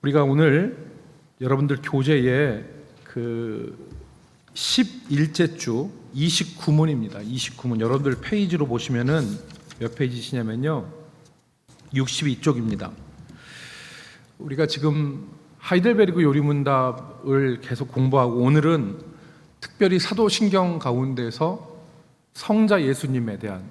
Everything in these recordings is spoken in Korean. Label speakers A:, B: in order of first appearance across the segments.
A: 우리가 오늘 여러분들 교재에 11째 주 29문입니다. 29문 여러분들 페이지로 보시면은 몇 페이지시냐면요 62쪽입니다. 우리가 지금 하이델베르그 요리문답을 계속 공부하고 오늘은 특별히 사도신경 가운데서 성자 예수님에 대한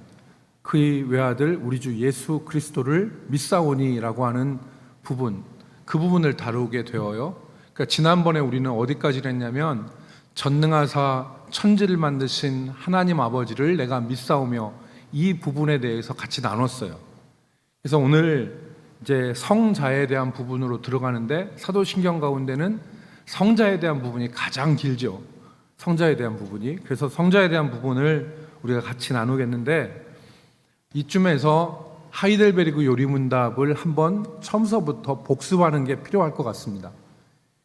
A: 그의 외아들 우리 주 예수 그리스도를 믿사오니라고 하는 부분, 그 부분을 다루게 되어요. 그러니까 지난번에 우리는 어디까지 했냐면 전능하사 천지를 만드신 하나님 아버지를 내가 믿사오며 이 부분에 대해서 같이 나눴어요. 그래서 오늘 이제 성자에 대한 부분으로 들어가는데 사도신경 가운데는 성자에 대한 부분이 가장 길죠. 성자에 대한 부분이. 그래서 성자에 대한 부분을 우리가 같이 나누겠는데 이쯤에서 하이델베르그 요리문답을 한번 처음서부터 복습하는 게 필요할 것 같습니다.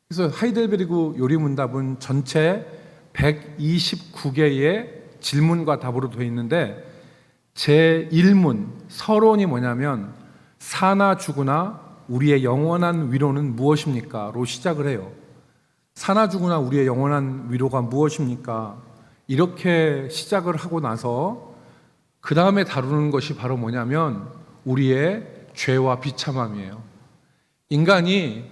A: 그래서 하이델베르그 요리문답은 전체 129개의 질문과 답으로 되어 있는데 제1문 서론이 뭐냐면 사나 죽으나 우리의 영원한 위로는 무엇입니까? 로 시작을 해요. 사나 죽으나 우리의 영원한 위로가 무엇입니까? 이렇게 시작을 하고 나서 그 다음에 다루는 것이 바로 뭐냐면 우리의 죄와 비참함이에요. 인간이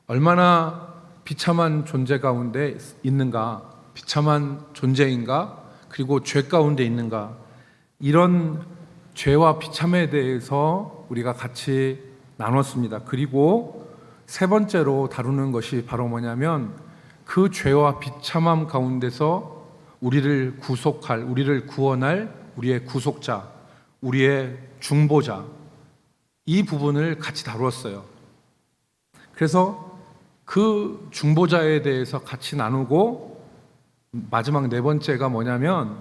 A: 얼마나 비참한 존재 가운데 있는가, 비참한 존재인가, 그리고 죄 가운데 있는가, 이런 죄와 비참에 대해서 우리가 같이 나눴습니다. 그리고 세 번째로 다루는 것이 바로 뭐냐면 그 죄와 비참함 가운데서 우리를 구속할, 우리를 구원할 우리의 구속자, 우리의 중보자, 이 부분을 같이 다루었어요. 그래서 그 중보자에 대해서 같이 나누고 마지막 네 번째가 뭐냐면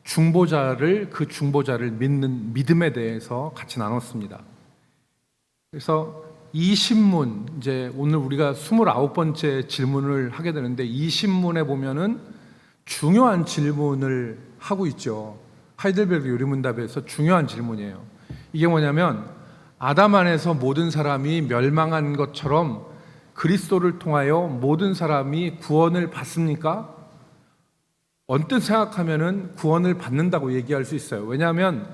A: 그 중보자를 믿는 믿음에 대해서 같이 나눴습니다. 그래서 이 신문, 이제 오늘 우리가 29번째 질문을 하게 되는데 이 신문에 보면은 중요한 질문을 하고 있죠. 하이델베르그 요리문답에서 중요한 질문이에요. 이게 뭐냐면 아담 안에서 모든 사람이 멸망한 것처럼 그리스도를 통하여 모든 사람이 구원을 받습니까? 언뜻 생각하면은 구원을 받는다고 얘기할 수 있어요. 왜냐하면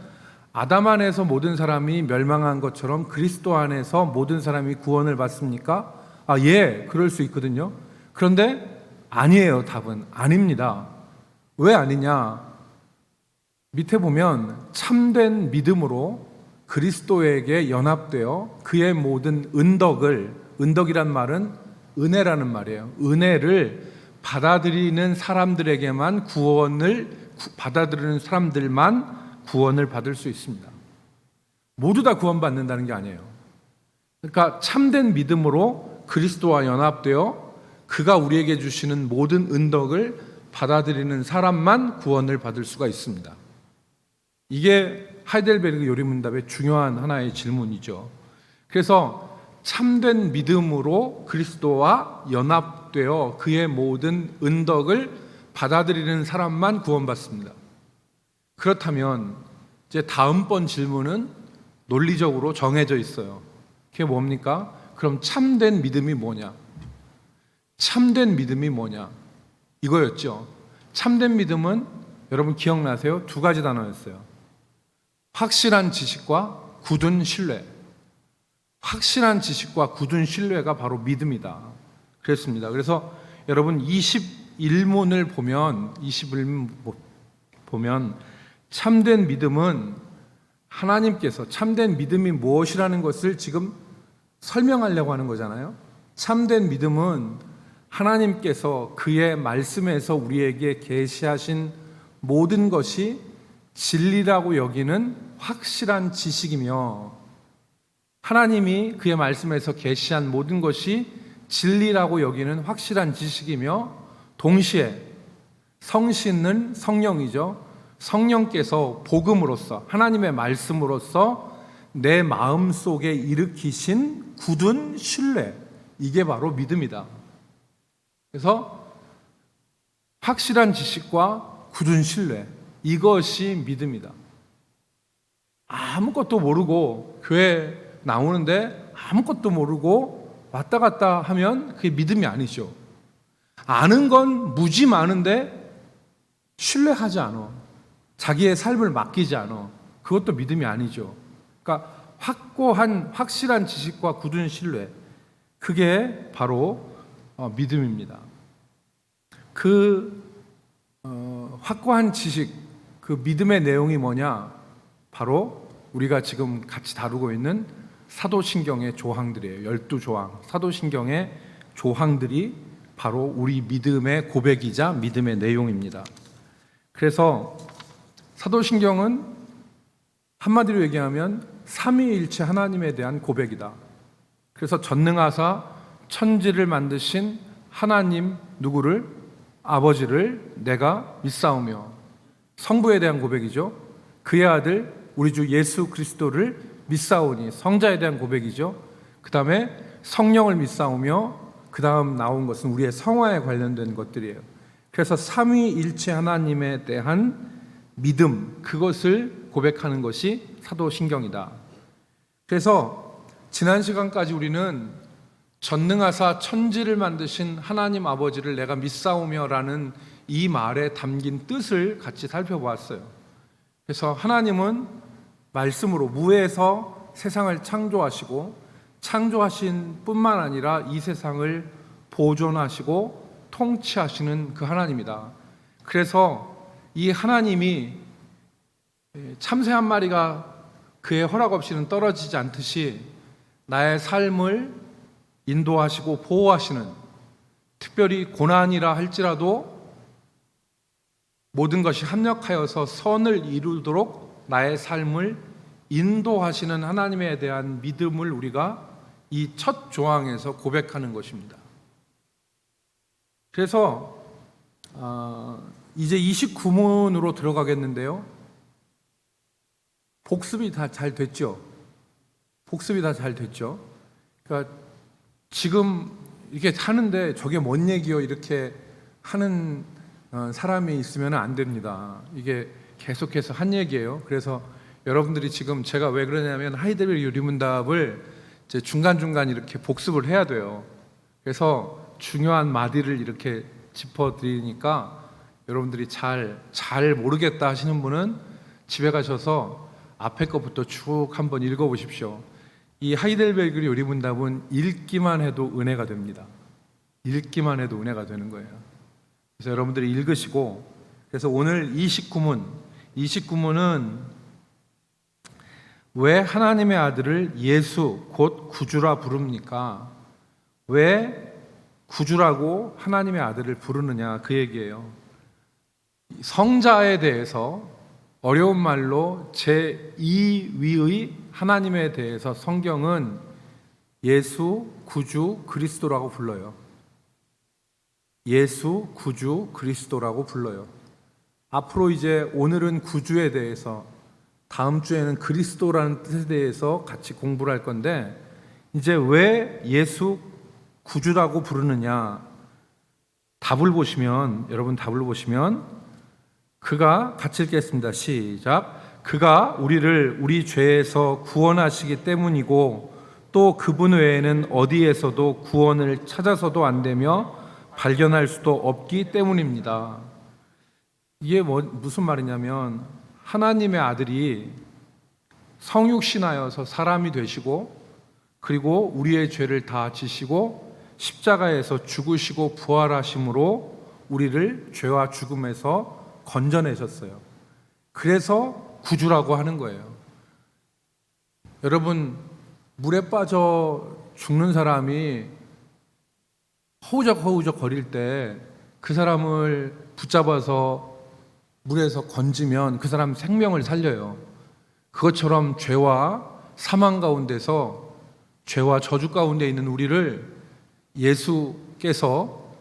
A: 아담 안에서 모든 사람이 멸망한 것처럼 그리스도 안에서 모든 사람이 구원을 받습니까? 예, 그럴 수 있거든요. 그런데 아니에요. 답은 아닙니다. 왜 아니냐? 밑에 보면 참된 믿음으로 그리스도에게 연합되어 그의 모든 은덕이란 말은 은혜라는 말이에요. 은혜를 받아들이는 사람들에게만 받아들이는 사람들만 구원을 받을 수 있습니다. 모두 다 구원받는다는 게 아니에요. 그러니까 참된 믿음으로 그리스도와 연합되어 그가 우리에게 주시는 모든 은덕을 받아들이는 사람만 구원을 받을 수가 있습니다. 이게 하이델베르그 요리문답의 중요한 하나의 질문이죠. 그래서 참된 믿음으로 그리스도와 연합되어 그의 모든 은덕을 받아들이는 사람만 구원받습니다. 그렇다면 이제 다음번 질문은 논리적으로 정해져 있어요. 그게 뭡니까? 그럼 참된 믿음이 뭐냐? 참된 믿음이 뭐냐? 이거였죠. 참된 믿음은 여러분 기억나세요? 두 가지 단어였어요. 확실한 지식과 굳은 신뢰. 확실한 지식과 굳은 신뢰가 바로 믿음이다. 그랬습니다. 그래서 여러분 21문을 보면 참된 믿음은 하나님께서 참된 믿음이 무엇이라는 것을 지금 설명하려고 하는 거잖아요. 참된 믿음은 하나님께서 그의 말씀에서 우리에게 계시하신 모든 것이 진리라고 여기는 확실한 지식이며 하나님이 그의 말씀에서 계시한 모든 것이 진리라고 여기는 확실한 지식이며 동시에 성신은 성령이죠. 성령께서 복음으로써 하나님의 말씀으로써 내 마음속에 일으키신 굳은 신뢰, 이게 바로 믿음이다. 그래서 확실한 지식과 굳은 신뢰, 이것이 믿음이다. 아무것도 모르고 교회 나오는데 아무것도 모르고 왔다 갔다 하면 그게 믿음이 아니죠. 아는 건 무지 많은데 신뢰하지 않아. 자기의 삶을 맡기지 않아. 그것도 믿음이 아니죠. 그러니까 확고한 확실한 지식과 굳은 신뢰, 그게 바로 믿음입니다. 그 확고한 지식, 그 믿음의 내용이 뭐냐? 바로 우리가 지금 같이 다루고 있는 사도신경의 조항들이에요. 12조항. 사도신경의 조항들이 바로 우리 믿음의 고백이자 믿음의 내용입니다. 그래서 사도신경은 한마디로 얘기하면 삼위일체 하나님에 대한 고백이다. 그래서 전능하사 천지를 만드신 하나님 누구를? 아버지를 내가 믿사오며, 성부에 대한 고백이죠. 그의 아들 우리 주 예수 그리스도를 믿사오니, 성자에 대한 고백이죠. 그 다음에 성령을 믿사오며, 그 다음 나온 것은 우리의 성화에 관련된 것들이에요. 그래서 삼위일체 하나님에 대한 믿음, 그것을 고백하는 것이 사도신경이다. 그래서 지난 시간까지 우리는 전능하사 천지를 만드신 하나님 아버지를 내가 믿사오며라는 이 말에 담긴 뜻을 같이 살펴보았어요. 그래서 하나님은 말씀으로 무에서 세상을 창조하시고, 창조하신 뿐만 아니라 이 세상을 보존하시고 통치하시는 그 하나님이다. 그래서 이 하나님이 참새 한 마리가 그의 허락 없이는 떨어지지 않듯이 나의 삶을 인도하시고 보호하시는, 특별히 고난이라 할지라도 모든 것이 합력하여서 선을 이루도록 나의 삶을 인도하시는 하나님에 대한 믿음을 우리가 이 첫 조항에서 고백하는 것입니다. 그래서 이제 29문으로 들어가겠는데요. 복습이 다 잘 됐죠. 복습이 다 잘 됐죠. 그러니까 지금 이렇게 하는데 저게 뭔 얘기요? 이렇게 하는 사람이 있으면 안 됩니다. 이게 계속해서 한 얘기예요. 그래서 여러분들이 지금 제가 왜 그러냐면 하이델베르 유리문답을 이제 중간중간 이렇게 복습을 해야 돼요. 그래서 중요한 마디를 이렇게 짚어드리니까 여러분들이 잘 모르겠다 하시는 분은 집에 가셔서 앞에 것부터 쭉 한번 읽어보십시오. 이 하이델베르 요리문답은 읽기만 해도 은혜가 됩니다. 읽기만 해도 은혜가 되는 거예요. 그래서 여러분들이 읽으시고, 그래서 오늘 29문은 왜 하나님의 아들을 예수 곧 구주라 부릅니까? 왜 구주라고 하나님의 아들을 부르느냐, 그 얘기예요. 성자에 대해서 어려운 말로 제2위의 하나님에 대해서 성경은 예수, 구주, 그리스도라고 불러요. 예수, 구주, 그리스도라고 불러요. 앞으로 이제 오늘은 구주에 대해서, 다음 주에는 그리스도라는 뜻에 대해서 같이 공부를 할 건데, 이제 왜 예수, 구주라고 부르느냐? 여러분 답을 보시면 그가, 같이 읽겠습니다. 시작. 그가 우리를 우리 죄에서 구원하시기 때문이고, 또 그분 외에는 어디에서도 구원을 찾아서도 안 되며 발견할 수도 없기 때문입니다. 이게 무슨 말이냐면, 하나님의 아들이 성육신하여서 사람이 되시고, 그리고 우리의 죄를 다 지시고 십자가에서 죽으시고 부활하심으로 우리를 죄와 죽음에서 건져내셨어요. 그래서 구주라고 하는 거예요. 여러분, 물에 빠져 죽는 사람이 허우적 거릴 때 그 사람을 붙잡아서 물에서 건지면 그 사람 생명을 살려요. 그것처럼 죄와 사망 가운데서, 죄와 저주 가운데 있는 우리를 예수께서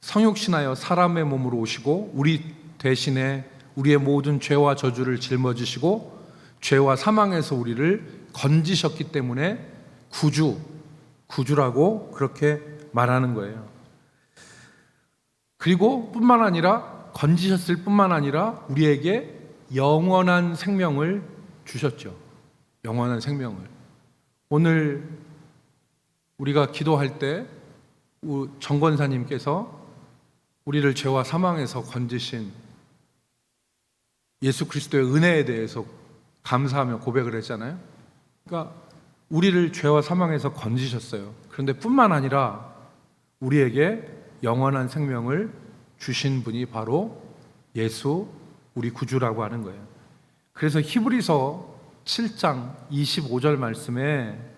A: 성육신하여 사람의 몸으로 오시고 우리 대신에 우리의 모든 죄와 저주를 짊어지시고 죄와 사망에서 우리를 건지셨기 때문에 구주라고 그렇게 말하는 거예요. 그리고 건지셨을 뿐만 아니라 우리에게 영원한 생명을 주셨죠. 영원한 생명을. 오늘 우리가 기도할 때 정권사님께서 우리를 죄와 사망에서 건지신 예수 그리스도의 은혜에 대해서 감사하며 고백을 했잖아요. 그러니까 우리를 죄와 사망에서 건지셨어요. 그런데 뿐만 아니라 우리에게 영원한 생명을 주신 분이 바로 예수 우리 구주라고 하는 거예요. 그래서 히브리서 7장 25절 말씀에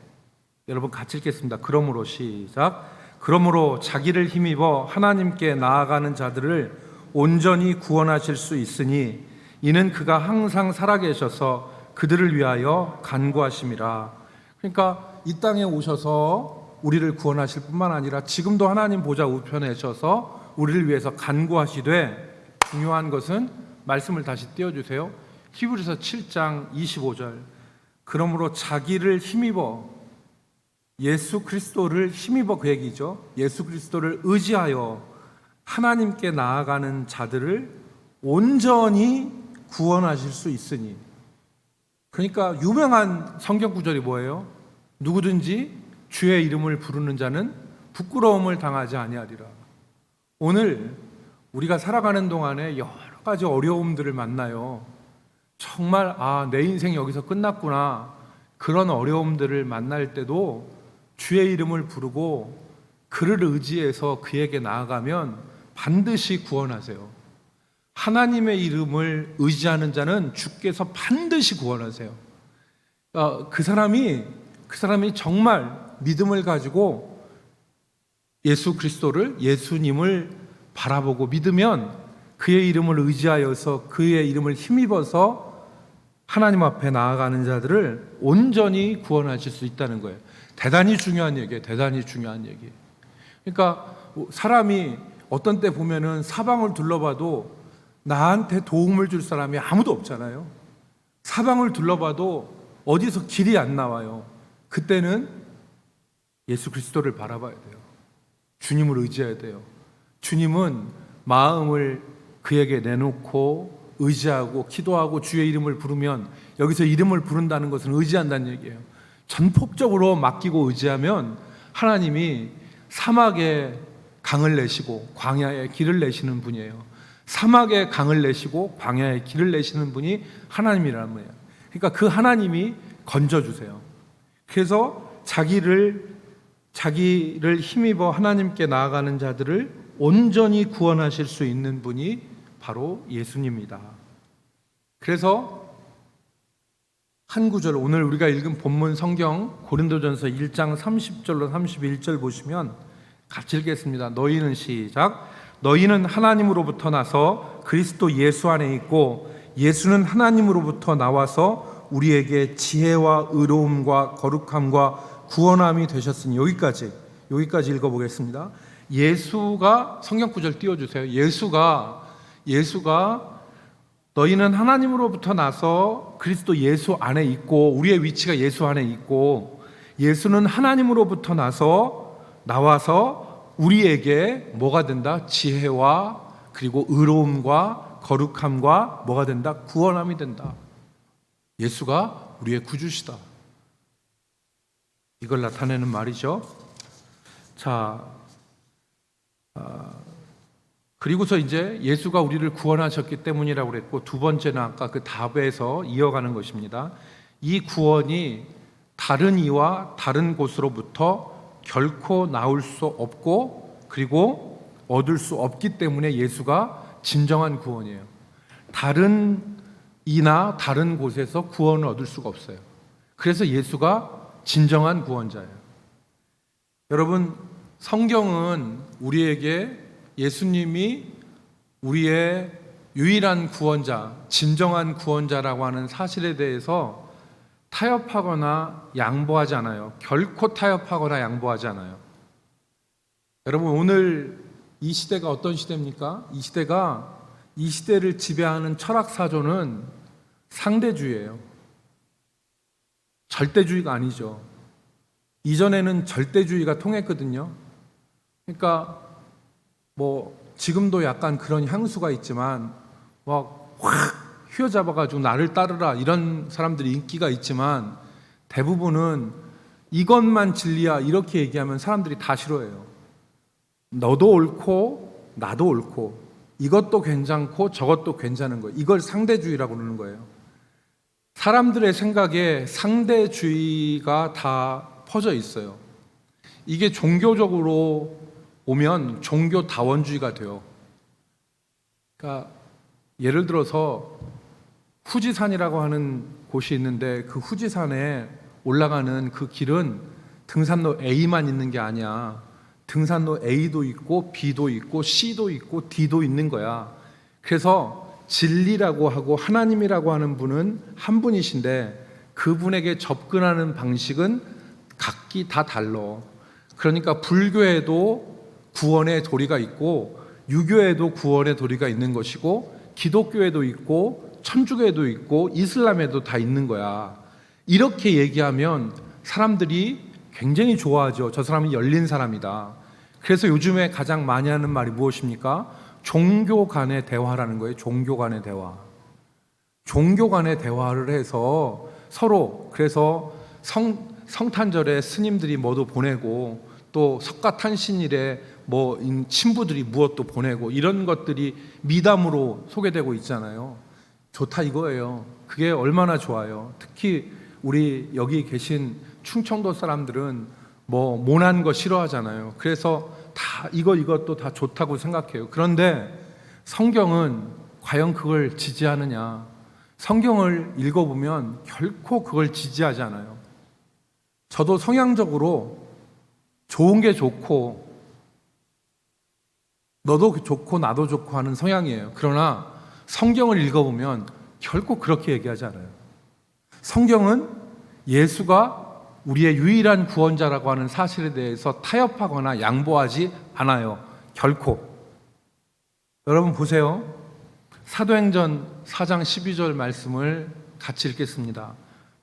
A: 여러분 같이 읽겠습니다. 그러므로 시작. 그러므로 자기를 힘입어 하나님께 나아가는 자들을 온전히 구원하실 수 있으니 이는 그가 항상 살아계셔서 그들을 위하여 간구하심이라. 그러니까 이 땅에 오셔서 우리를 구원하실 뿐만 아니라 지금도 하나님 보좌 우편에 계셔서 우리를 위해서 간구하시되, 중요한 것은 말씀을 다시 띄워주세요. 히브리서 7장 25절. 그러므로 자기를 힘입어, 예수 그리스도를 힘입어, 그 얘기죠. 예수 그리스도를 의지하여 하나님께 나아가는 자들을 온전히 구원하실 수 있으니. 그러니까 유명한 성경 구절이 뭐예요? 누구든지 주의 이름을 부르는 자는 부끄러움을 당하지 아니하리라. 오늘 우리가 살아가는 동안에 여러 가지 어려움들을 만나요. 정말 내 인생 여기서 끝났구나, 그런 어려움들을 만날 때도 주의 이름을 부르고 그를 의지해서 그에게 나아가면 반드시 구원하세요. 하나님의 이름을 의지하는 자는 주께서 반드시 구원하세요. 그 사람이 정말 믿음을 가지고 예수 그리스도를, 예수님을 바라보고 믿으면 그의 이름을 의지하여서 그의 이름을 힘입어서 하나님 앞에 나아가는 자들을 온전히 구원하실 수 있다는 거예요. 대단히 중요한 얘기예요. 대단히 중요한 얘기. 그러니까 사람이 어떤 때 보면은 사방을 둘러봐도 나한테 도움을 줄 사람이 아무도 없잖아요. 사방을 둘러봐도 어디서 길이 안 나와요. 그때는 예수 그리스도를 바라봐야 돼요. 주님을 의지해야 돼요. 주님은 마음을 그에게 내놓고 의지하고 기도하고 주의 이름을 부르면, 여기서 이름을 부른다는 것은 의지한다는 얘기예요. 전폭적으로 맡기고 의지하면 하나님이 사막에 강을 내시고 광야에 길을 내시는 분이에요. 사막에 강을 내시고 광야에 길을 내시는 분이 하나님이라는 거예요. 그러니까 그 하나님이 건져주세요. 그래서 자기를 힘입어 하나님께 나아가는 자들을 온전히 구원하실 수 있는 분이 바로 예수님이다. 그래서 한 구절, 오늘 우리가 읽은 본문 성경 고린도전서 1장 30절로 31절 보시면 같이 읽겠습니다. 너희는 시작. 너희는 하나님으로부터 나서 그리스도 예수 안에 있고 예수는 하나님으로부터 나와서 우리에게 지혜와 의로움과 거룩함과 구원함이 되셨으니. 여기까지 읽어보겠습니다. 예수가, 성경 구절 띄워주세요. 예수가 너희는 하나님으로부터 나서 그리스도 예수 안에 있고, 우리의 위치가 예수 안에 있고, 예수는 하나님으로부터 나와서 우리에게 뭐가 된다? 지혜와 그리고 의로움과 거룩함과 뭐가 된다? 구원함이 된다. 예수가 우리의 구주시다. 이걸 나타내는 말이죠. 자, 그리고서 이제 예수가 우리를 구원하셨기 때문이라고 그랬고, 두 번째는 아까 그 답에서 이어가는 것입니다. 이 구원이 다른 이와 다른 곳으로부터 결코 나올 수 없고 그리고 얻을 수 없기 때문에 예수가 진정한 구원이에요. 다른 이나 다른 곳에서 구원을 얻을 수가 없어요. 그래서 예수가 진정한 구원자예요. 여러분, 성경은 우리에게 예수님이 우리의 유일한 구원자, 진정한 구원자라고 하는 사실에 대해서 타협하거나 양보하지 않아요. 결코 타협하거나 양보하지 않아요. 여러분, 오늘 이 시대가 어떤 시대입니까? 이 시대를 지배하는 철학사조는 상대주의예요. 절대주의가 아니죠. 이전에는 절대주의가 통했거든요. 그러니까 지금도 약간 그런 향수가 있지만 막 확 휘어잡아가지고 나를 따르라 이런 사람들이 인기가 있지만, 대부분은 이것만 진리야 이렇게 얘기하면 사람들이 다 싫어해요. 너도 옳고 나도 옳고 이것도 괜찮고 저것도 괜찮은 거예요. 이걸 상대주의라고 그러는 거예요. 사람들의 생각에 상대주의가 다 퍼져 있어요. 이게 종교적으로 오면 종교다원주의가 돼요. 그러니까 예를 들어서 후지산이라고 하는 곳이 있는데 그 후지산에 올라가는 그 길은 등산로 A만 있는 게 아니야. 등산로 A도 있고 B도 있고 C도 있고 D도 있는 거야. 그래서 진리라고 하고 하나님이라고 하는 분은 한 분이신데 그분에게 접근하는 방식은 각기 다 달라. 그러니까 불교에도 구원의 도리가 있고 유교에도 구원의 도리가 있는 것이고 기독교에도 있고 천주교에도 있고 이슬람에도 다 있는 거야. 이렇게 얘기하면 사람들이 굉장히 좋아하죠. 저 사람이 열린 사람이다. 그래서 요즘에 가장 많이 하는 말이 무엇입니까? 종교 간의 대화라는 거예요. 종교 간의 대화. 종교 간의 대화를 해서 서로 그래서 성탄절에 스님들이 뭐도 보내고 또 석가탄신일에 뭐 신부들이 무엇도 보내고 이런 것들이 미담으로 소개되고 있잖아요. 좋다 이거예요. 그게 얼마나 좋아요. 특히 우리 여기 계신 충청도 사람들은 뭐 모난 거 싫어하잖아요. 그래서 다 이것도 다 좋다고 생각해요. 그런데 성경은 과연 그걸 지지하느냐? 성경을 읽어보면 결코 그걸 지지하지 않아요. 저도 성향적으로 좋은 게 좋고 너도 좋고 나도 좋고 하는 성향이에요. 그러나 성경을 읽어보면 결코 그렇게 얘기하지 않아요. 성경은 예수가 우리의 유일한 구원자라고 하는 사실에 대해서 타협하거나 양보하지 않아요. 결코. 여러분 보세요. 사도행전 4장 12절 말씀을 같이 읽겠습니다.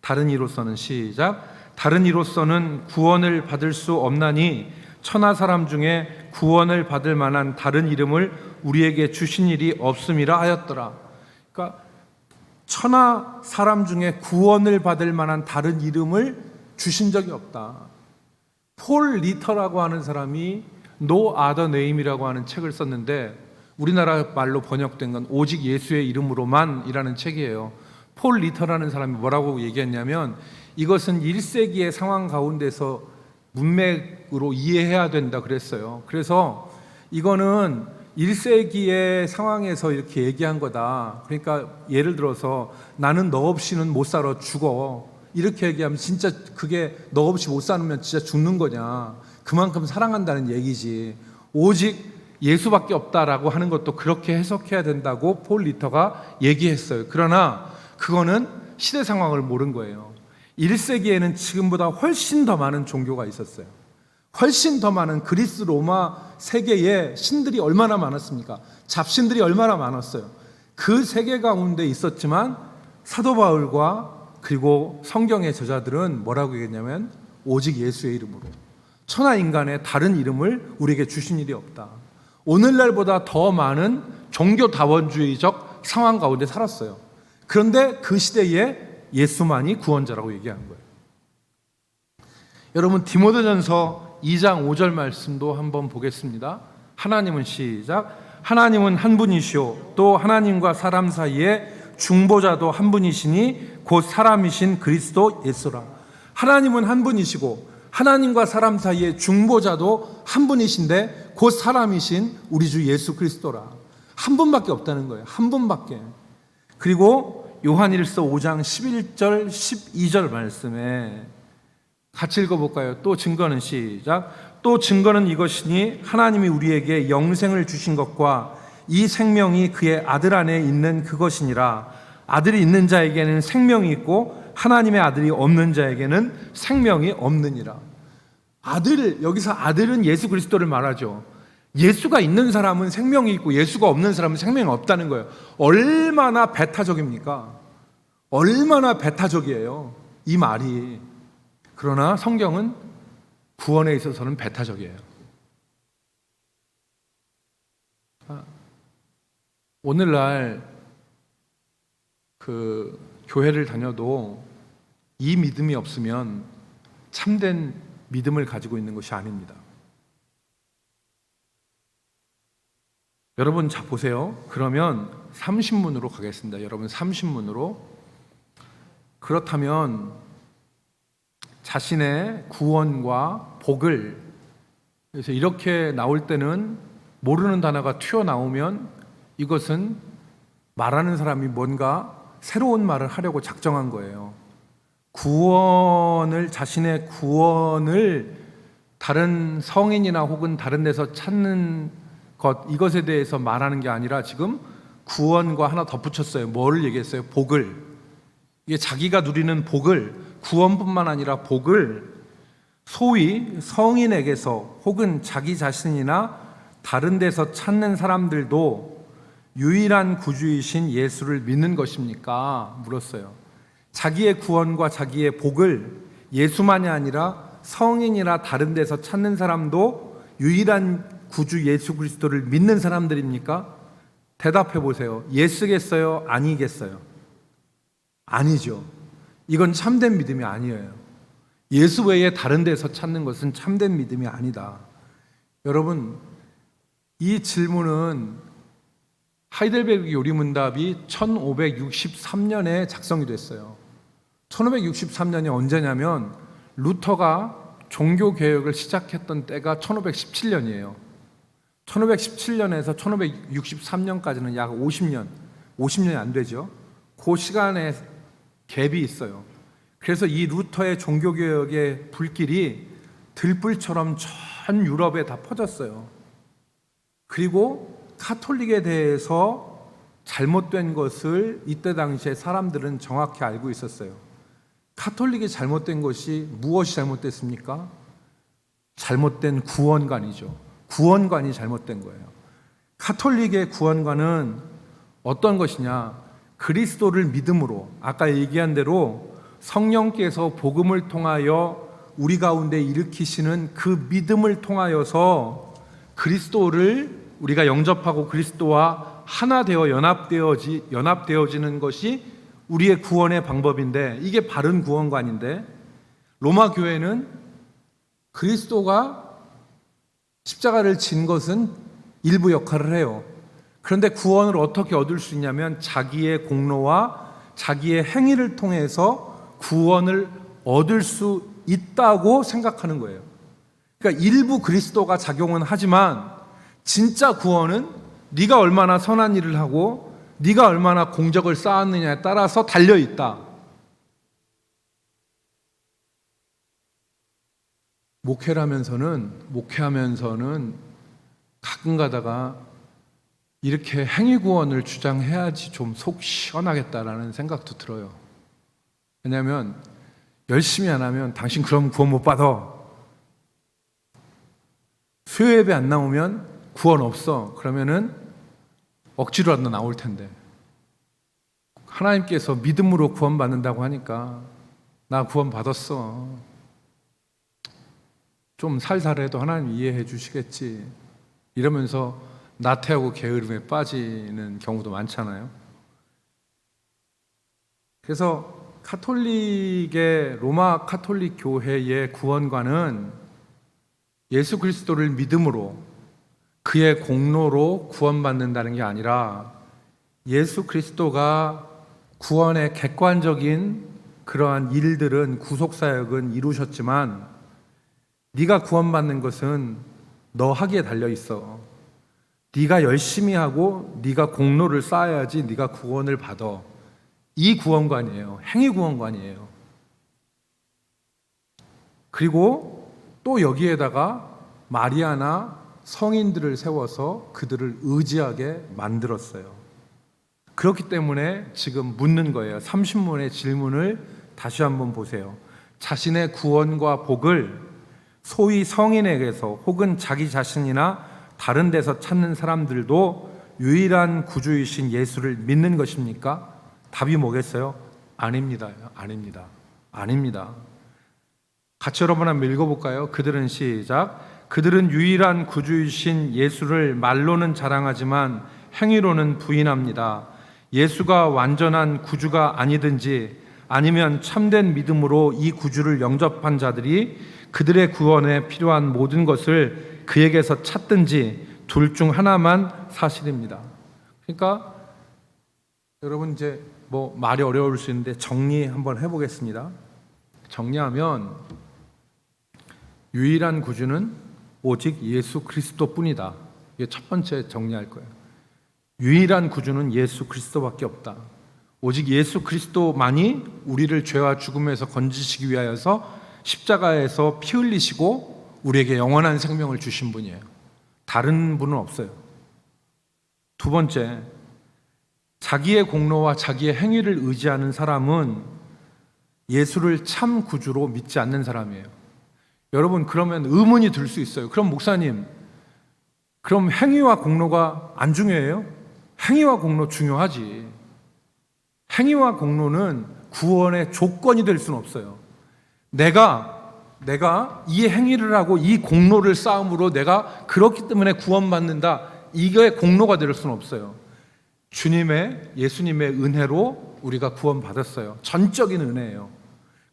A: 다른 이로서는 시작. 다른 이로서는 구원을 받을 수 없나니 천하 사람 중에 구원을 받을 만한 다른 이름을 우리에게 주신 일이 없음이라 하였더라. 그러니까 천하 사람 중에 구원을 받을 만한 다른 이름을 주신 적이 없다. 폴 리터라고 하는 사람이 No Other Name이라고 하는 책을 썼는데 우리나라 말로 번역된 건 오직 예수의 이름으로만 이라는 책이에요. 폴 리터라는 사람이 뭐라고 얘기했냐면 이것은 1세기의 상황 가운데서 문맥으로 이해해야 된다 그랬어요. 그래서 이거는 1세기의 상황에서 이렇게 얘기한 거다. 그러니까 예를 들어서 나는 너 없이는 못 살아 죽어. 이렇게 얘기하면 진짜 그게 너 없이 못 사는 진짜 죽는 거냐. 그만큼 사랑한다는 얘기지. 오직 예수밖에 없다라고 하는 것도 그렇게 해석해야 된다고 폴 리터가 얘기했어요. 그러나 그거는 시대 상황을 모른 거예요. 1세기에는 지금보다 훨씬 더 많은 종교가 있었어요. 훨씬 더 많은 그리스 로마 세계에 신들이 얼마나 많았습니까? 잡신들이 얼마나 많았어요. 그 세계 가운데 있었지만 사도 바울과 그리고 성경의 저자들은 뭐라고 얘기했냐면 오직 예수의 이름으로 천하 인간의 다른 이름을 우리에게 주신 일이 없다. 오늘날보다 더 많은 종교다원주의적 상황 가운데 살았어요. 그런데 그 시대에 예수만이 구원자라고 얘기한 거예요. 여러분 디모데전서 2장 5절 말씀도 한번 보겠습니다. 하나님은 시작. 하나님은 한 분이시오 또 하나님과 사람 사이에 중보자도 한 분이시니 곧 사람이신 그리스도 예수라. 하나님은 한 분이시고 하나님과 사람 사이에 중보자도 한 분이신데 곧 사람이신 우리 주 예수 그리스도라. 한 분밖에 없다는 거예요. 한 분밖에. 그리고 요한일서 5장 11절 12절 말씀에 같이 읽어볼까요? 또 증거는 시작. 또 증거는 이것이니 하나님이 우리에게 영생을 주신 것과 이 생명이 그의 아들 안에 있는 그것이니라. 아들이 있는 자에게는 생명이 있고 하나님의 아들이 없는 자에게는 생명이 없느니라. 아들, 여기서 아들은 예수 그리스도를 말하죠. 예수가 있는 사람은 생명이 있고 예수가 없는 사람은 생명이 없다는 거예요. 얼마나 배타적입니까? 얼마나 배타적이에요, 이 말이. 그러나 성경은 구원에 있어서는 배타적이에요. 오늘날 그 교회를 다녀도 이 믿음이 없으면 참된 믿음을 가지고 있는 것이 아닙니다. 여러분, 자 보세요. 그러면 30문으로 가겠습니다. 여러분, 30문으로. 그렇다면 자신의 구원과 복을, 그래서 이렇게 나올 때는 모르는 단어가 튀어나오면 이것은 말하는 사람이 뭔가 새로운 말을 하려고 작정한 거예요. 구원을, 자신의 구원을 다른 성인이나 혹은 다른 데서 찾는 것, 이것에 대해서 말하는 게 아니라 지금 구원과 하나 덧붙였어요. 뭐를 얘기했어요? 복을. 이게 자기가 누리는 복을, 구원뿐만 아니라 복을 소위 성인에게서 혹은 자기 자신이나 다른 데서 찾는 사람들도 유일한 구주이신 예수를 믿는 것입니까? 물었어요. 자기의 구원과 자기의 복을 예수만이 아니라 성인이나 다른 데서 찾는 사람도 유일한 구주 예수 그리스도를 믿는 사람들입니까? 대답해 보세요. 예스겠어요? 아니겠어요? 아니죠. 이건 참된 믿음이 아니에요. 예수 외에 다른 데서 찾는 것은 참된 믿음이 아니다. 여러분, 이 질문은 하이델베르크 요리문답이 1563년에 작성이 됐어요. 1563년이 언제냐면 루터가 종교개혁을 시작했던 때가 1517년이에요. 1517년에서 1563년까지는 약 50년이 안 되죠. 그 시간에 갭이 있어요. 그래서 이 루터의 종교개혁의 불길이 들불처럼 전 유럽에 다 퍼졌어요. 그리고 카톨릭에 대해서 잘못된 것을 이때 당시에 사람들은 정확히 알고 있었어요. 카톨릭이 잘못된 것이 무엇이 잘못됐습니까? 잘못된 구원관이죠. 구원관이 잘못된 거예요. 카톨릭의 구원관은 어떤 것이냐? 그리스도를 믿음으로, 아까 얘기한 대로 성령께서 복음을 통하여 우리 가운데 일으키시는 그 믿음을 통하여서 그리스도를 우리가 영접하고 그리스도와 하나 되어 연합되어지는 것이 우리의 구원의 방법인데, 이게 바른 구원관인데, 로마 교회는 그리스도가 십자가를 진 것은 일부 역할을 해요. 그런데 구원을 어떻게 얻을 수 있냐면 자기의 공로와 자기의 행위를 통해서 구원을 얻을 수 있다고 생각하는 거예요. 그러니까 일부 그리스도가 작용은 하지만 진짜 구원은 네가 얼마나 선한 일을 하고 네가 얼마나 공적을 쌓았느냐에 따라서 달려있다. 목회하면서는 가끔 가다가 이렇게 행위 구원을 주장해야지 좀 속 시원하겠다라는 생각도 들어요. 왜냐하면 열심히 안 하면 당신 그럼 구원 못 받아. 수요 예배 안 나오면 구원 없어. 그러면은 억지로라도 나올 텐데, 하나님께서 믿음으로 구원 받는다고 하니까 나 구원 받았어. 좀 살살해도 하나님 이해해 주시겠지. 이러면서 나태하고 게으름에 빠지는 경우도 많잖아요. 그래서 로마 카톨릭 교회의 구원관은 예수 그리스도를 믿음으로 그의 공로로 구원받는다는 게 아니라 예수 그리스도가 구원의 객관적인 그러한 일들은, 구속사역은 이루셨지만 네가 구원받는 것은 너 하기에 달려있어. 네가 열심히 하고 네가 공로를 쌓아야지 네가 구원을 받아. 이 구원관이에요. 행위 구원관이에요. 그리고 또 여기에다가 마리아나 성인들을 세워서 그들을 의지하게 만들었어요. 그렇기 때문에 지금 묻는 거예요. 30문의 질문을 다시 한번 보세요. 자신의 구원과 복을 소위 성인에게서 혹은 자기 자신이나 다른 데서 찾는 사람들도 유일한 구주이신 예수를 믿는 것입니까? 답이 뭐겠어요? 아닙니다. 아닙니다. 같이 여러분 한번 읽어볼까요? 그들은 시작. 그들은 유일한 구주이신 예수를 말로는 자랑하지만 행위로는 부인합니다. 예수가 완전한 구주가 아니든지 아니면 참된 믿음으로 이 구주를 영접한 자들이 그들의 구원에 필요한 모든 것을 그에게서 찾든지 둘 중 하나만 사실입니다. 그러니까 여러분 이제 뭐 말이 어려울 수 있는데 정리 한번 해보겠습니다. 정리하면 유일한 구주는 오직 예수 그리스도뿐이다. 이게 첫 번째 정리할 거예요. 유일한 구주는 예수 그리스도밖에 없다. 오직 예수 그리스도만이 우리를 죄와 죽음에서 건지시기 위하여서 십자가에서 피 흘리시고 우리에게 영원한 생명을 주신 분이에요. 다른 분은 없어요. 두 번째, 자기의 공로와 자기의 행위를 의지하는 사람은 예수를 참 구주로 믿지 않는 사람이에요. 여러분, 그러면 의문이 들 수 있어요. 그럼 목사님, 그럼 행위와 공로가 안 중요해요? 행위와 공로 중요하지. 행위와 공로는 구원의 조건이 될 수는 없어요. 내가 이 행위를 하고 이 공로를 쌓음으로 내가 그렇기 때문에 구원받는다, 이게 공로가 될 수는 없어요. 예수님의 은혜로 우리가 구원받았어요. 전적인 은혜예요.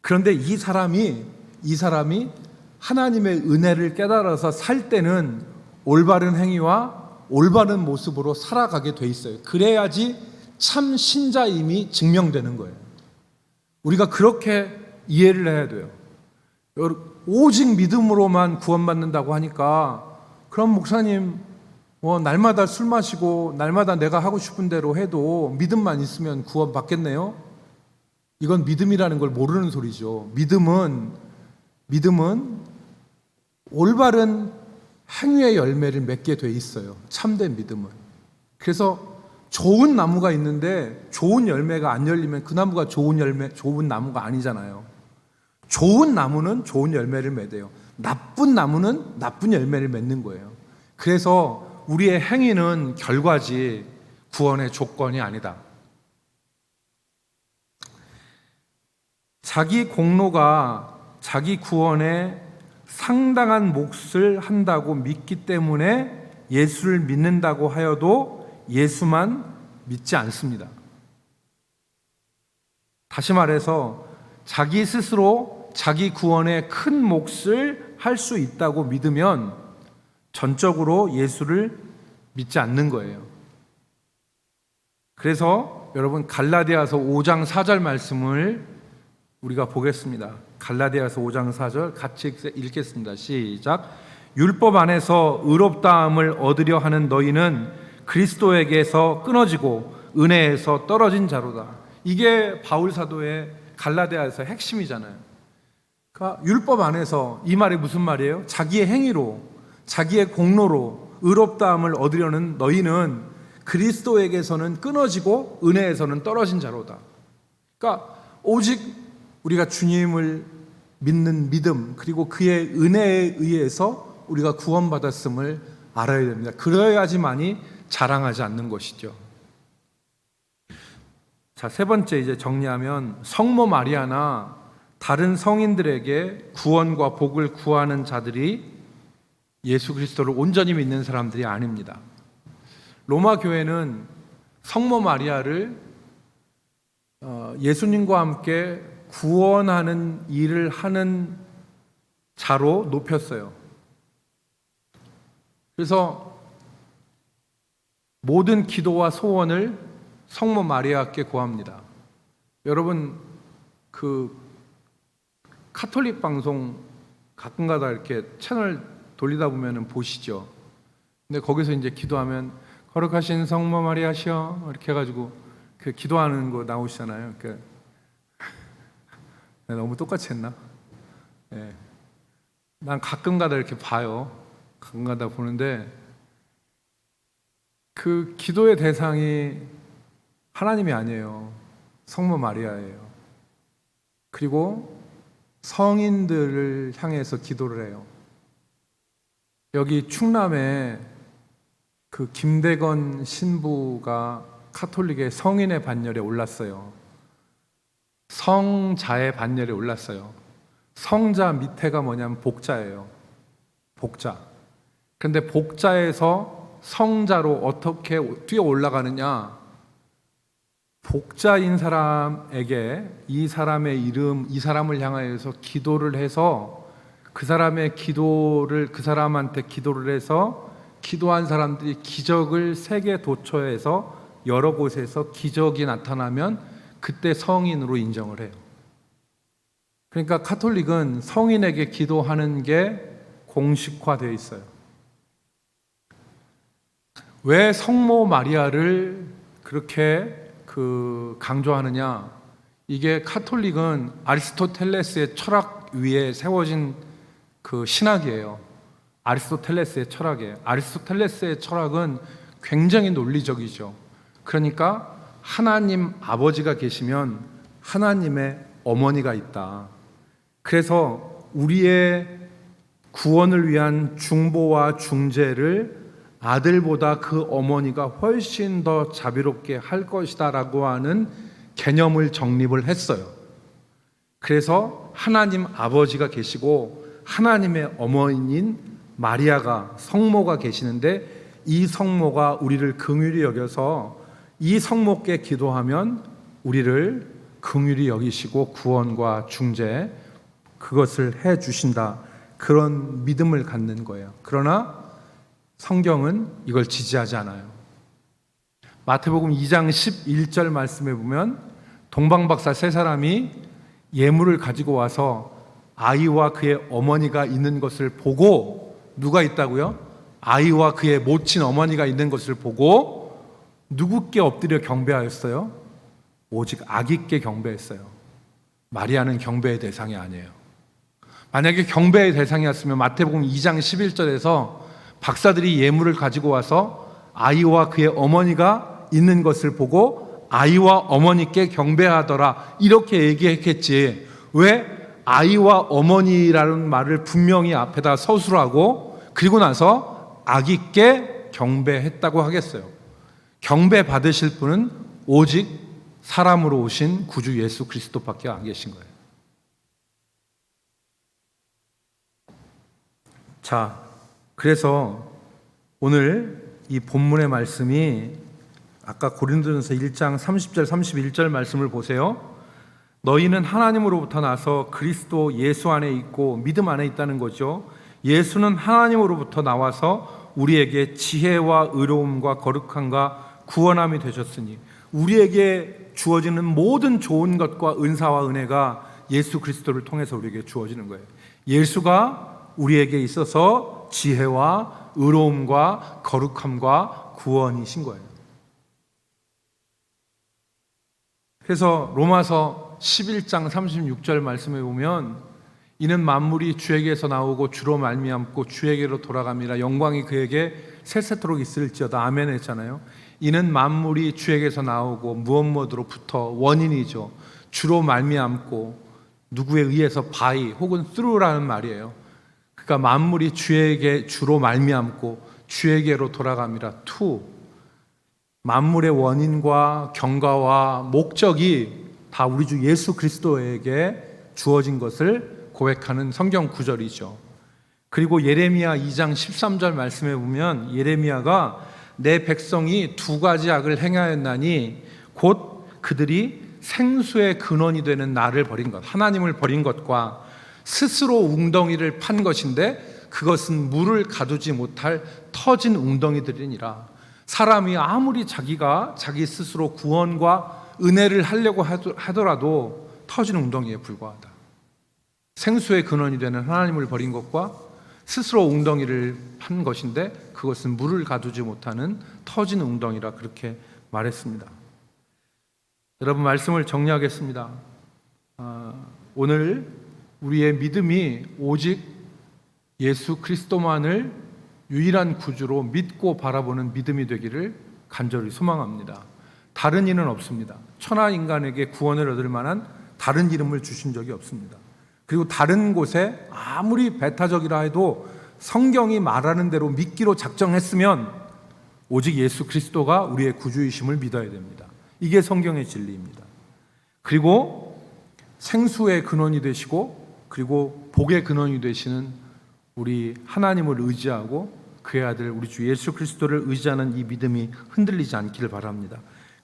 A: 그런데 이 사람이 하나님의 은혜를 깨달아서 살 때는 올바른 행위와 올바른 모습으로 살아가게 돼 있어요. 그래야지 참 신자임이 증명되는 거예요. 우리가 그렇게 이해를 해야 돼요. 오직 믿음으로만 구원받는다고 하니까 그럼 목사님 날마다 술 마시고 날마다 내가 하고 싶은 대로 해도 믿음만 있으면 구원받겠네요? 이건 믿음이라는 걸 모르는 소리죠. 믿음은 올바른 행위의 열매를 맺게 돼 있어요. 참된 믿음은. 그래서 좋은 나무가 있는데 좋은 열매가 안 열리면 그 나무가 좋은 나무가 아니잖아요. 좋은 나무는 좋은 열매를 맺어요. 나쁜 나무는 나쁜 열매를 맺는 거예요. 그래서 우리의 행위는 결과지 구원의 조건이 아니다. 자기 공로가 자기 구원에 상당한 몫을 한다고 믿기 때문에 예수를 믿는다고 하여도 예수만 믿지 않습니다. 다시 말해서 자기 스스로 자기 구원에 큰 몫을 할 수 있다고 믿으면 전적으로 예수를 믿지 않는 거예요. 그래서 여러분 갈라디아서 5장 4절 말씀을 우리가 보겠습니다. 갈라디아서 5장 4절 같이 읽겠습니다. 시작. 율법 안에서 의롭다함을 얻으려 하는 너희는 그리스도에게서 끊어지고 은혜에서 떨어진 자로다. 이게 바울 사도의 갈라디아에서 핵심이잖아요. 그러니까 율법 안에서, 이 말이 무슨 말이에요? 자기의 행위로, 자기의 공로로 의롭다함을 얻으려는 너희는 그리스도에게서는 끊어지고 은혜에서는 떨어진 자로다. 그러니까 오직 우리가 주님을 믿는 믿음, 그리고 그의 은혜에 의해서 우리가 구원받았음을 알아야 됩니다. 그래야지만이 자랑하지 않는 것이죠. 자, 세 번째 이제 정리하면 성모 마리아나 다른 성인들에게 구원과 복을 구하는 자들이 예수 그리스도를 온전히 믿는 사람들이 아닙니다. 로마 교회는 성모 마리아를 예수님과 함께 구원하는 일을 하는 자로 높였어요. 그래서 모든 기도와 소원을 성모 마리아께 구합니다. 여러분 그 카톨릭 방송 가끔가다 이렇게 채널 돌리다 보면은 보시죠. 근데 거기서 이제 기도하면 거룩하신 성모 마리아시여 이렇게 해가지고 그 기도하는 거 나오시잖아요. 그러니까 너무 똑같이 했나? 네. 난 가끔가다 이렇게 봐요. 가끔가다 보는데 그 기도의 대상이 하나님이 아니에요. 성모 마리아예요. 그리고 성인들을 향해서 기도를 해요. 여기 충남에 그 김대건 신부가 카톨릭의 성인의 반열에 올랐어요. 성자의 반열에 올랐어요. 성자 밑에가 뭐냐면 복자예요. 복자. 그런데 복자에서 성자로 어떻게 뛰어 올라가느냐? 복자인 사람에게 이 사람의 이름, 이 사람을 향하여서 기도를 해서 그 사람의 기도를 그 사람한테 기도를 해서 기도한 사람들이 기적을 세계 도처에서 여러 곳에서 기적이 나타나면 그때 성인으로 인정을 해요. 그러니까 가톨릭은 성인에게 기도하는 게 공식화되어 있어요. 왜 성모 마리아를 그렇게 강조하느냐? 이게 가톨릭은 아리스토텔레스의 철학 위에 세워진 신학이에요. 아리스토텔레스의 철학이에요. 아리스토텔레스의 철학은 굉장히 논리적이죠. 그러니까 하나님 아버지가 계시면 하나님의 어머니가 있다. 그래서 우리의 구원을 위한 중보와 중재를 아들보다 그 어머니가 훨씬 더 자비롭게 할 것이다 라고 하는 개념을 정립을 했어요. 그래서 하나님 아버지가 계시고 하나님의 어머니인 마리아가 성모가 계시는데 이 성모가 우리를 긍휼히 여겨서 이 성모께 기도하면 우리를 긍휼히 여기시고 구원과 중재 그것을 해 주신다. 그런 믿음을 갖는 거예요. 그러나 성경은 이걸 지지하지 않아요. 마태복음 2장 11절 말씀에 보면 동방박사 세 사람이 예물을 가지고 와서 아이와 그의 어머니가 있는 것을 보고 누가 있다고요? 아이와 그의 모친 어머니가 있는 것을 보고 누구께 엎드려 경배하였어요? 오직 아기께 경배했어요. 마리아는 경배의 대상이 아니에요. 만약에 경배의 대상이었으면 마태복음 2장 11절에서 박사들이 예물을 가지고 와서 아이와 그의 어머니가 있는 것을 보고 아이와 어머니께 경배하더라 이렇게 얘기했겠지. 왜 아이와 어머니라는 말을 분명히 앞에다 서술하고 그리고 나서 아기께 경배했다고 하겠어요? 경배 받으실 분은 오직 사람으로 오신 구주 예수 그리스도밖에 안 계신 거예요. 자, 그래서 오늘 이 본문의 말씀이 아까 고린도전서 1장 30절 31절 말씀을 보세요. 너희는 하나님으로부터 나서 그리스도 예수 안에 있고 믿음 안에 있다는 거죠. 예수는 하나님으로부터 나와서 우리에게 지혜와 의로움과 거룩함과 구원함이 되셨으니 우리에게 주어지는 모든 좋은 것과 은사와 은혜가 예수 그리스도를 통해서 우리에게 주어지는 거예요. 예수가 우리에게 있어서 지혜와 의로움과 거룩함과 구원이신 거예요. 그래서 로마서 11장 36절 말씀에 보면 이는 만물이 주에게서 나오고 주로 말미암고 주에게로 돌아갑니다. 영광이 그에게 세세토록 있을지어다. 아멘 했잖아요. 이는 만물이 주에게서 나오고 무엇으로부터 원인이죠. 주로 말미암고 누구에 의해서 by 혹은 through라는 말이에요. 그러니까 만물이 주에게 주로 말미암고 주에게로 돌아갑니다. to 만물의 원인과 경과와 목적이 다 우리 주 예수 그리스도에게 주어진 것을 고백하는 성경 구절이죠. 그리고 예레미야 2장 13절 말씀에 보면 예레미야가 내 백성이 두 가지 악을 행하였나니 곧 그들이 생수의 근원이 되는 나를 버린 것, 하나님을 버린 것과 스스로 웅덩이를 판 것인데 그것은 물을 가두지 못할 터진 웅덩이들이니라. 사람이 아무리 자기가 자기 스스로 구원과 은혜를 하려고 하더라도 터진 웅덩이에 불과하다. 생수의 근원이 되는 하나님을 버린 것과 스스로 웅덩이를 판 것인데 그것은 물을 가두지 못하는 터진 웅덩이라 그렇게 말했습니다. 여러분 말씀을 정리하겠습니다. 오늘 우리의 믿음이 오직 예수 그리스도만을 유일한 구주로 믿고 바라보는 믿음이 되기를 간절히 소망합니다. 다른 이는 없습니다. 천하 인간에게 구원을 얻을 만한 다른 이름을 주신 적이 없습니다. 그리고 다른 곳에 아무리 배타적이라 해도 성경이 말하는 대로 믿기로 작정했으면 오직 예수 그리스도가 우리의 구주이심을 믿어야 됩니다. 이게 성경의 진리입니다. 그리고 생수의 근원이 되시고 그리고 복의 근원이 되시는 우리 하나님을 의지하고 그의 아들 우리 주 예수 그리스도를 의지하는 이 믿음이 흔들리지 않기를 바랍니다.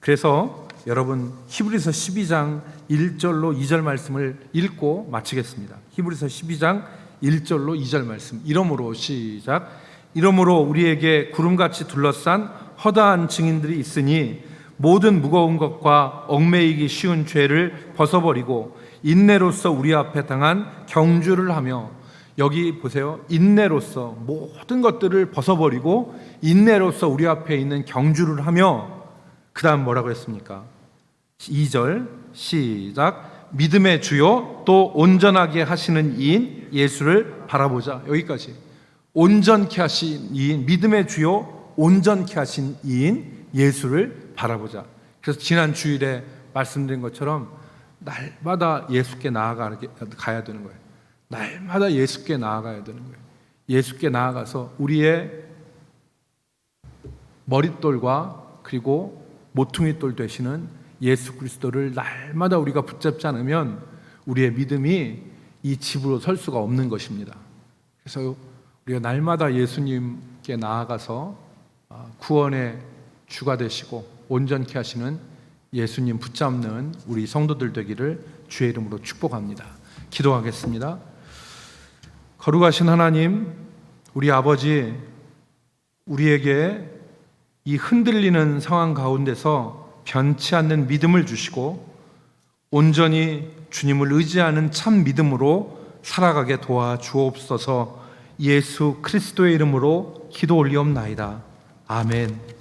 A: 그래서 여러분 히브리서 12장 1절로 2절 말씀을 읽고 마치겠습니다. 히브리서 12장 1절로 2절 말씀. 이러므로 시작. 이러므로 우리에게 구름같이 둘러싼 허다한 증인들이 있으니 모든 무거운 것과 얽매이기 쉬운 죄를 벗어버리고 인내로서 우리 앞에 당한 경주를 하며, 여기 보세요. 인내로서 모든 것들을 벗어버리고 인내로서 우리 앞에 있는 경주를 하며, 그 다음 뭐라고 했습니까? 2절 시작. 믿음의 주요 또 온전하게 하시는 이인 예수를 바라보자. 여기까지. 온전케 하신 이인, 믿음의 주요 온전케 하신 이인 예수를 바라보자. 그래서 지난 주일에 말씀드린 것처럼 날마다 예수께 나아가야 되는 거예요. 날마다 예수께 나아가야 되는 거예요. 예수께 나아가서 우리의 머릿돌과 그리고 모퉁이돌 되시는 예수 그리스도를 날마다 우리가 붙잡지 않으면 우리의 믿음이 이 집으로 설 수가 없는 것입니다. 그래서 우리가 날마다 예수님께 나아가서 구원의 주가 되시고 온전케 하시는 예수님 붙잡는 우리 성도들 되기를 주의 이름으로 축복합니다. 기도하겠습니다. 거룩하신 하나님, 우리 아버지, 우리에게 이 흔들리는 상황 가운데서 변치 않는 믿음을 주시고 온전히 주님을 의지하는 참 믿음으로 살아가게 도와주옵소서. 예수 그리스도의 이름으로 기도 올리옵나이다. 아멘.